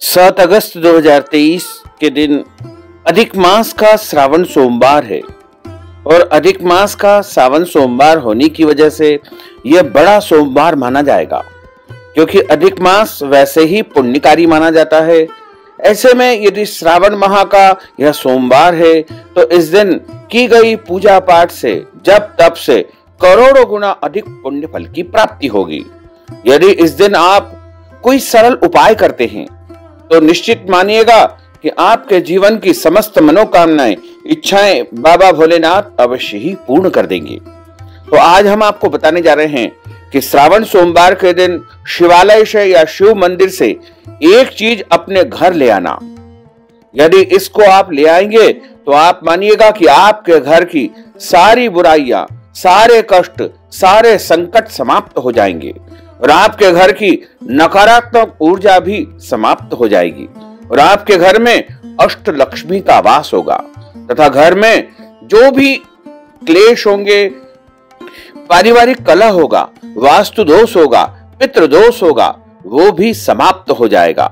7 अगस्त 2023 के दिन अधिक मास का श्रावण सोमवार है और अधिक मास का श्रावण सोमवार होने की वजह से यह बड़ा सोमवार माना जाएगा, क्योंकि अधिक मास वैसे ही पुण्यकारी माना जाता है। ऐसे में यदि श्रावण माह का यह सोमवार है तो इस दिन की गई पूजा पाठ से, जप तप से करोड़ों गुना अधिक पुण्य फल की प्राप्ति होगी। यदि इस दिन आप कोई सरल उपाय करते हैं तो निश्चित मानिएगा कि आपके जीवन की समस्त मनोकामनाएं, इच्छाएं बाबा भोलेनाथ अवश्य ही पूर्ण कर देंगे। तो आज हम आपको बताने जा रहे हैं कि श्रावण सोमवार के दिन शिवालय से या शिव मंदिर से एक चीज अपने घर ले आना। यदि इसको आप ले आएंगे तो आप मानिएगा कि आपके घर की सारी बुराइयां, सारे कष्ट, सारे संकट समाप्त हो जाएंगे और आपके घर की नकारात्मक ऊर्जा भी समाप्त हो जाएगी और आपके घर में अष्ट लक्ष्मी का वास होगा तथा घर में जो भी क्लेश होंगे, पारिवारिक कलह होगा, वास्तु दोष होगा, पितृ दोष होगा, वो भी समाप्त हो जाएगा।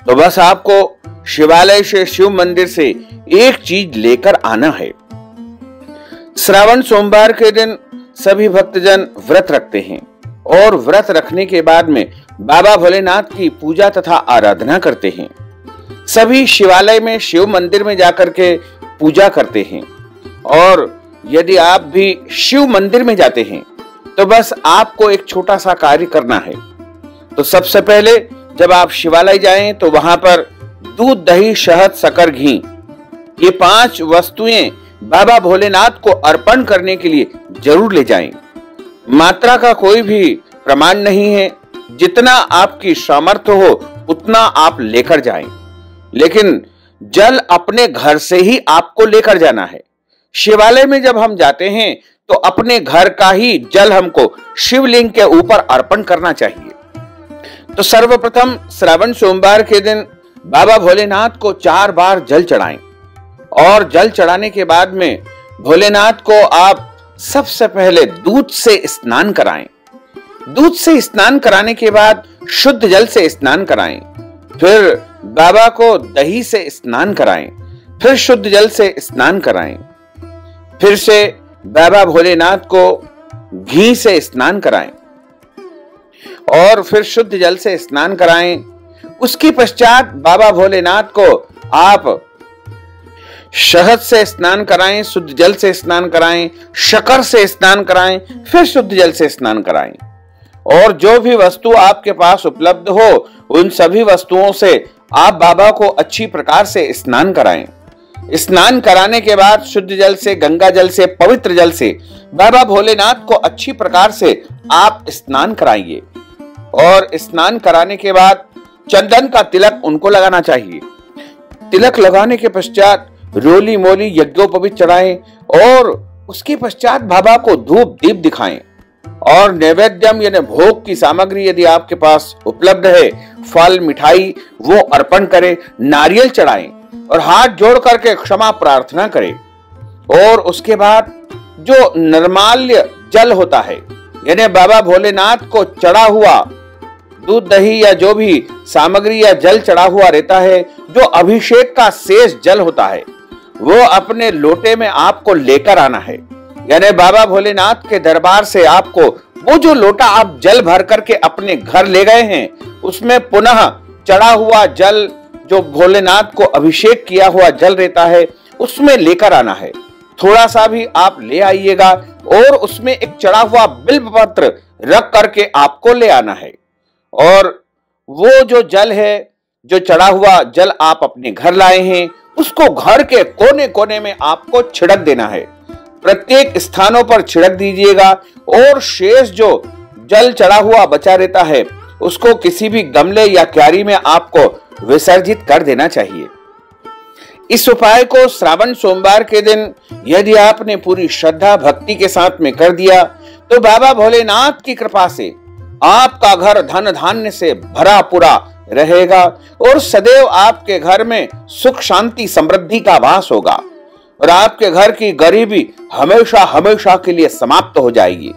तो बस आपको शिवालय से, शिव मंदिर से एक चीज लेकर आना है। श्रावण सोमवार के दिन सभी भक्तजन व्रत रखते हैं और व्रत रखने के बाद में बाबा भोलेनाथ की पूजा तथा आराधना करते हैं। सभी शिवालय में, शिव मंदिर में जाकर के पूजा करते हैं। और यदि आप भी शिव मंदिर में जाते हैं तो बस आपको एक छोटा सा कार्य करना है। तो सबसे पहले जब आप शिवालय जाएं तो वहां पर दूध, दही, शहद, शक्कर, घी, ये 5 वस्तुएं बाबा भोलेनाथ को अर्पण करने के लिए जरूर ले जाएं। मात्रा का कोई भी प्रमाण नहीं है, जितना आपकी सामर्थ्य हो उतना आप लेकर जाएं। लेकिन जल अपने घर से ही आपको लेकर जाना है। शिवालय में जब हम जाते हैं तो अपने घर का ही जल हमको शिवलिंग के ऊपर अर्पण करना चाहिए। तो सर्वप्रथम श्रावण सोमवार के दिन बाबा भोलेनाथ को 4 बार जल चढ़ाएं और जल चढ़ाने के बाद में भोलेनाथ को आप सबसे पहले दूध से स्नान कराएं। दूध से स्नान कराने के बाद शुद्ध जल से स्नान कराएं। फिर बाबा को दही से स्नान कराएं, फिर शुद्ध जल से स्नान कराएं, फिर से बाबा भोलेनाथ को घी से स्नान कराएं और फिर शुद्ध जल से स्नान कराएं। उसके पश्चात बाबा भोलेनाथ को आप शहद से स्नान कराएं, शुद्ध जल से स्नान कराएं, शक्कर से स्नान कराएं, फिर शुद्ध जल से स्नान कराएं। और जो भी वस्तु आपके पास उपलब्ध हो उन सभी वस्तुओं से आप बाबा को अच्छी प्रकार से स्नान कराएं। स्नान कराने के बाद शुद्ध जल से, गंगा जल से, पवित्र जल से बाबा भोलेनाथ को अच्छी प्रकार से आप स्नान कराइए। और स्नान कराने के बाद चंदन का तिलक उनको लगाना चाहिए। तिलक लगाने के पश्चात रोली मोली यज्ञोपवीत चढ़ाएं और उसके पश्चात बाबा को धूप दीप दिखाएं और नैवेद्यम यानी भोग की सामग्री यदि आपके पास उपलब्ध है, फल, मिठाई, वो अर्पण करें। नारियल चढ़ाएं और हाथ जोड़ करके क्षमा प्रार्थना करें। और उसके बाद जो निर्माल्य जल होता है यानी बाबा भोलेनाथ को चढ़ा हुआ दूध, दही या जो भी सामग्री या जल चढ़ा हुआ रहता है, जो अभिषेक का शेष जल होता है, वो अपने लोटे में आपको लेकर आना है। यानी बाबा भोलेनाथ के दरबार से आपको वो जो लोटा आप जल भर करके अपने घर ले गए हैं उसमें पुनः चढ़ा हुआ जल, जो भोलेनाथ को अभिषेक किया हुआ जल रहता है, उसमें लेकर आना है। थोड़ा सा भी आप ले आइएगा और उसमें एक चढ़ा हुआ बिल्व पत्र रख करके आपको ले आना है। और वो जो जल है, जो चढ़ा हुआ जल आप अपने घर लाए हैं, उसको घर के कोने कोने में आपको छिड़क देना है। प्रत्येक स्थानों पर छिड़क दीजिएगा और शेष जो जल चढ़ा हुआ बचा रहता है उसको किसी भी गमले या क्यारी में आपको विसर्जित कर देना चाहिए। इस उपाय को श्रावण सोमवार के दिन यदि आपने पूरी श्रद्धा भक्ति के साथ में कर दिया तो बाबा भोलेनाथ की कृपा से आपका घर धन धान्य से भरा पूरा रहेगा और सदैव आपके घर में सुख, शांति, समृद्धि का वास होगा और आपके घर की गरीबी हमेशा हमेशा के लिए समाप्त हो जाएगी।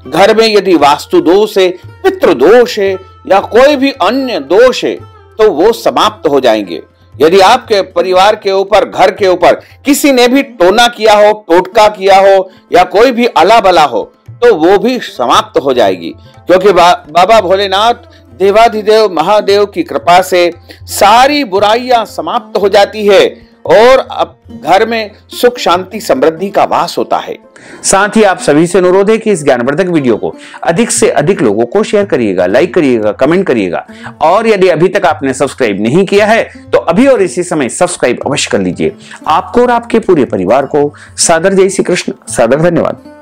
घर में यदि वास्तु दोष है, पितृ दोष है या कोई भी अन्य दोष है तो वो समाप्त हो जाएंगे। यदि आपके परिवार के ऊपर, घर के ऊपर किसी ने भी टोना किया हो, टोटका किया हो या कोई भी अला बला हो, तो वो भी समाप्त हो जाएगी, क्योंकि बाबा भोलेनाथ देवाधिदेव महादेव की कृपा से सारी बुराइयां समाप्त हो जाती है और अब घर में सुख शांति समृद्धि का वास होता है। साथ ही आप सभी से अनुरोध है कि इस ज्ञानवर्धक वीडियो को अधिक से अधिक लोगों को शेयर करिएगा, लाइक करिएगा, कमेंट करिएगा, और यदि अभी तक आपने सब्सक्राइब नहीं किया है तो अभी और इसी समय सब्सक्राइब अवश्य कर लीजिए। आपको और आपके पूरे परिवार को सादर जय श्री कृष्ण, सादर धन्यवाद।